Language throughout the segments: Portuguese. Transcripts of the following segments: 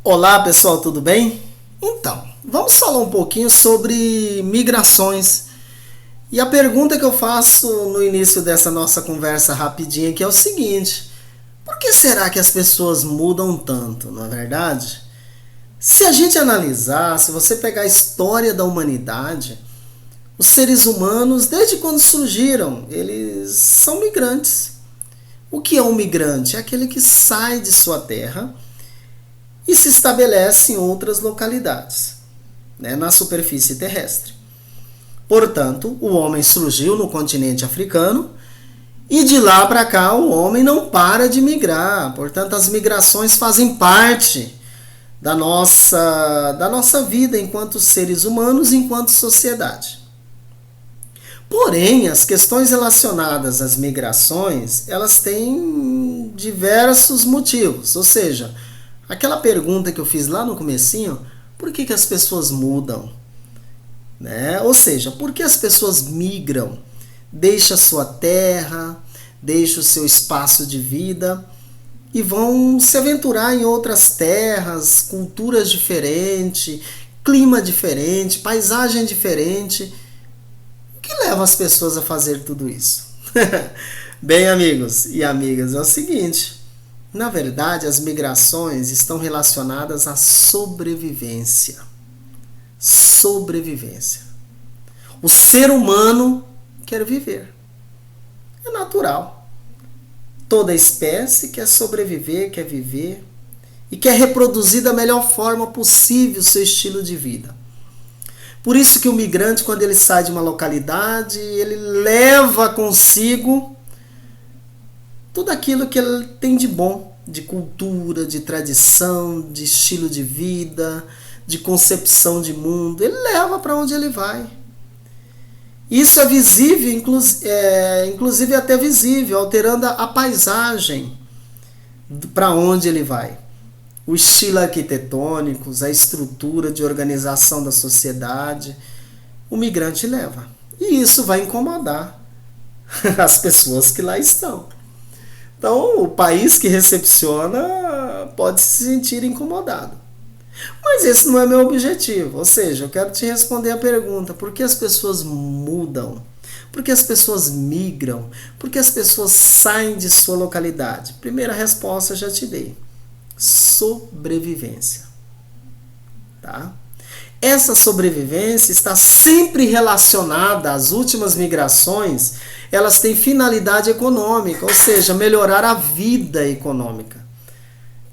Olá pessoal, tudo bem? Então, vamos falar um pouquinho sobre migrações. E a pergunta que eu faço no início dessa nossa conversa rapidinha aqui é o seguinte: por que será que as pessoas mudam tanto, não é verdade? Se a gente analisar, se você pegar a história da humanidade, os seres humanos, desde quando surgiram, eles são migrantes. O que é um migrante? É aquele que sai de sua terra e se estabelece em outras localidades, na superfície terrestre. Portanto, o homem surgiu no continente africano e de lá para cá o homem não para de migrar. Portanto, as migrações fazem parte da nossa vida enquanto seres humanos, enquanto sociedade. Porém, as questões relacionadas às migrações, elas têm diversos motivos, ou seja, aquela pergunta que eu fiz lá no comecinho, por que as pessoas mudam? Ou seja, por que as pessoas migram? Deixa a sua terra, deixa o seu espaço de vida e vão se aventurar em outras terras, culturas diferentes, clima diferente, paisagem diferente. O que leva as pessoas a fazer tudo isso? Bem, amigos e amigas, é o seguinte: na verdade, as migrações estão relacionadas à sobrevivência. Sobrevivência. O ser humano quer viver. É natural. Toda espécie quer sobreviver, quer viver e quer reproduzir da melhor forma possível o seu estilo de vida. Por isso que o migrante, quando ele sai de uma localidade, ele leva consigo tudo aquilo que ele tem de bom, de cultura, de tradição, de estilo de vida, de concepção de mundo. Ele leva para onde ele vai. Isso é visível, inclusive até visível, alterando a paisagem para onde ele vai. O estilo arquitetônico, a estrutura de organização da sociedade, o migrante leva. E isso vai incomodar as pessoas que lá estão. Então, o país que recepciona pode se sentir incomodado. Mas esse não é meu objetivo. Ou seja, eu quero te responder a pergunta: por que as pessoas mudam? Por que as pessoas migram? Por que as pessoas saem de sua localidade? Primeira resposta eu já te dei: sobrevivência. Tá? Essa sobrevivência está sempre relacionada às últimas migrações. Elas têm finalidade econômica, ou seja, melhorar a vida econômica,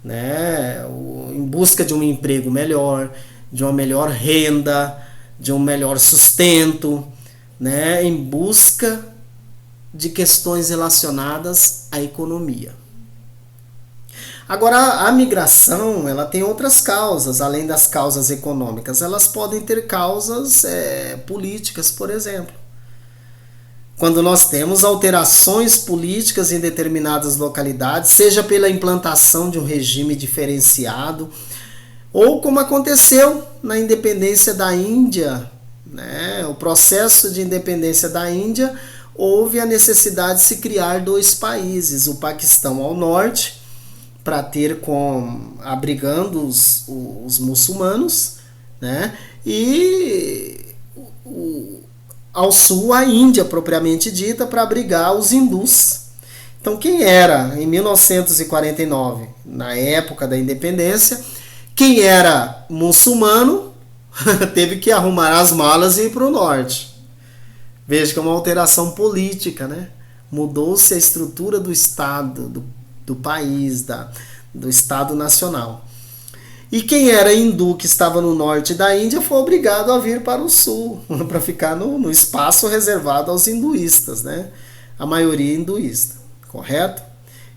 em busca de um emprego melhor, de uma melhor renda, de um melhor sustento, em busca de questões relacionadas à economia. Agora, a migração, ela tem outras causas, além das causas econômicas. Elas podem ter causas políticas, por exemplo. Quando nós temos alterações políticas em determinadas localidades, seja pela implantação de um regime diferenciado, ou como aconteceu na independência da Índia, o processo de independência da Índia, houve a necessidade de se criar dois países, o Paquistão ao norte, para ter abrigando os muçulmanos, e ao sul a Índia propriamente dita, para abrigar os hindus. Então, quem era em 1949, na época da independência, quem era muçulmano teve que arrumar as malas e ir para o norte. Veja que é uma alteração política, Mudou-se a estrutura do Estado, do país, do Estado Nacional. E quem era hindu, que estava no norte da Índia, foi obrigado a vir para o sul, para ficar no espaço reservado aos hinduístas, A maioria hinduísta, correto?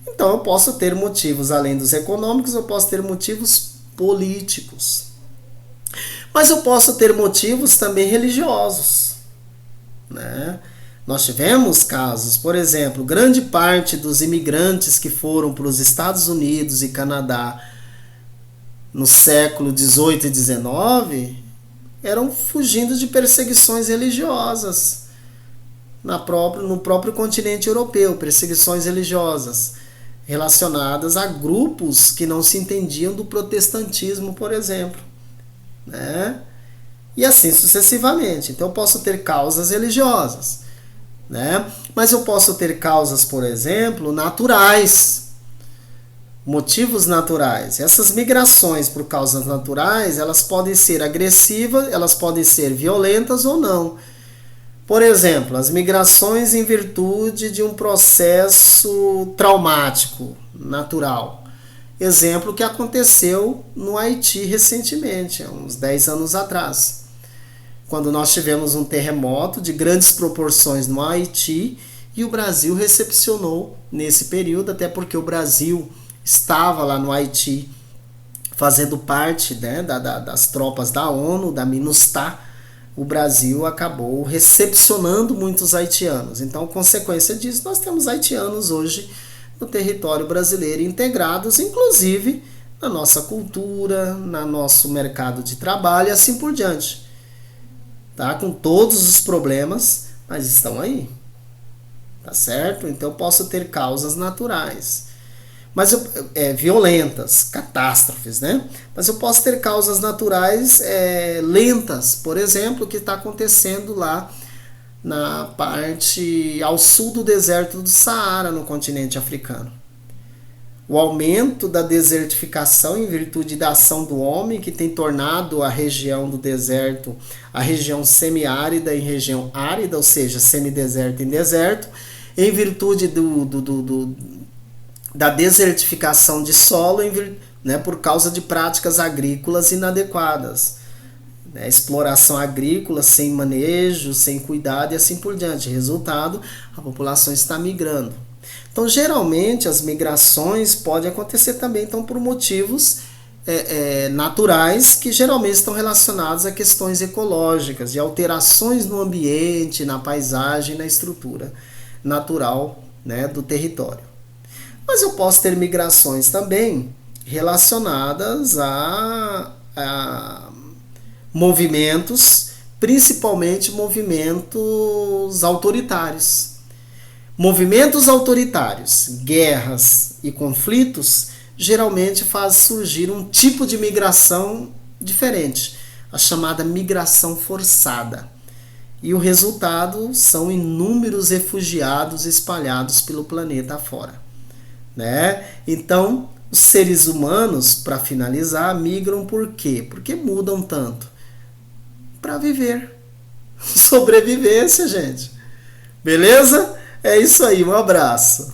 Então eu posso ter motivos, além dos econômicos, eu posso ter motivos políticos. Mas eu posso ter motivos também religiosos, Nós tivemos casos, por exemplo, grande parte dos imigrantes que foram para os Estados Unidos e Canadá no século XVIII e XIX eram fugindo de perseguições religiosas no próprio continente europeu, perseguições religiosas. relacionadas a grupos que não se entendiam do protestantismo, por exemplo, né? E assim sucessivamente. Então eu posso ter causas religiosas, né? Mas eu posso ter causas, por exemplo, naturais, motivos naturais. Essas migrações por causas naturais, elas podem ser agressivas, elas podem ser violentas ou não. Por exemplo, as migrações em virtude de um processo traumático, natural. Exemplo que aconteceu no Haiti recentemente, há uns 10 anos atrás, quando nós tivemos um terremoto de grandes proporções no Haiti e o Brasil recepcionou nesse período, até porque o Brasil estava lá no Haiti fazendo parte, né, das tropas da ONU, da MINUSTAH. O Brasil acabou recepcionando muitos haitianos. Então, consequência disso, nós temos haitianos hoje no território brasileiro integrados, inclusive na nossa cultura, no nosso mercado de trabalho e assim por diante. Tá? Com todos os problemas, mas estão aí. Tá certo? Então, eu posso ter causas naturais, mas violentas, catástrofes, né? Mas eu posso ter causas naturais lentas, por exemplo, o que está acontecendo lá na parte ao sul do deserto do Saara, no continente africano. O aumento da desertificação em virtude da ação do homem, que tem tornado a região do deserto, a região semiárida em região árida, ou seja, semideserto em deserto, em virtude da desertificação de solo, né, por causa de práticas agrícolas inadequadas. Né, exploração agrícola sem manejo, sem cuidado e assim por diante. Resultado, a população está migrando. Então, geralmente, as migrações podem acontecer também então, por motivos naturais, que geralmente estão relacionados a questões ecológicas e alterações no ambiente, na paisagem, na estrutura natural, né, do território. Mas eu posso ter migrações também relacionadas a movimentos, principalmente movimentos autoritários. Movimentos autoritários, guerras e conflitos, geralmente faz surgir um tipo de migração diferente, a chamada migração forçada. E o resultado são inúmeros refugiados espalhados pelo planeta afora. Né? Então, os seres humanos, para finalizar, migram por quê? Porque mudam tanto. Para viver. Sobrevivência, gente. Beleza? É isso aí, um abraço.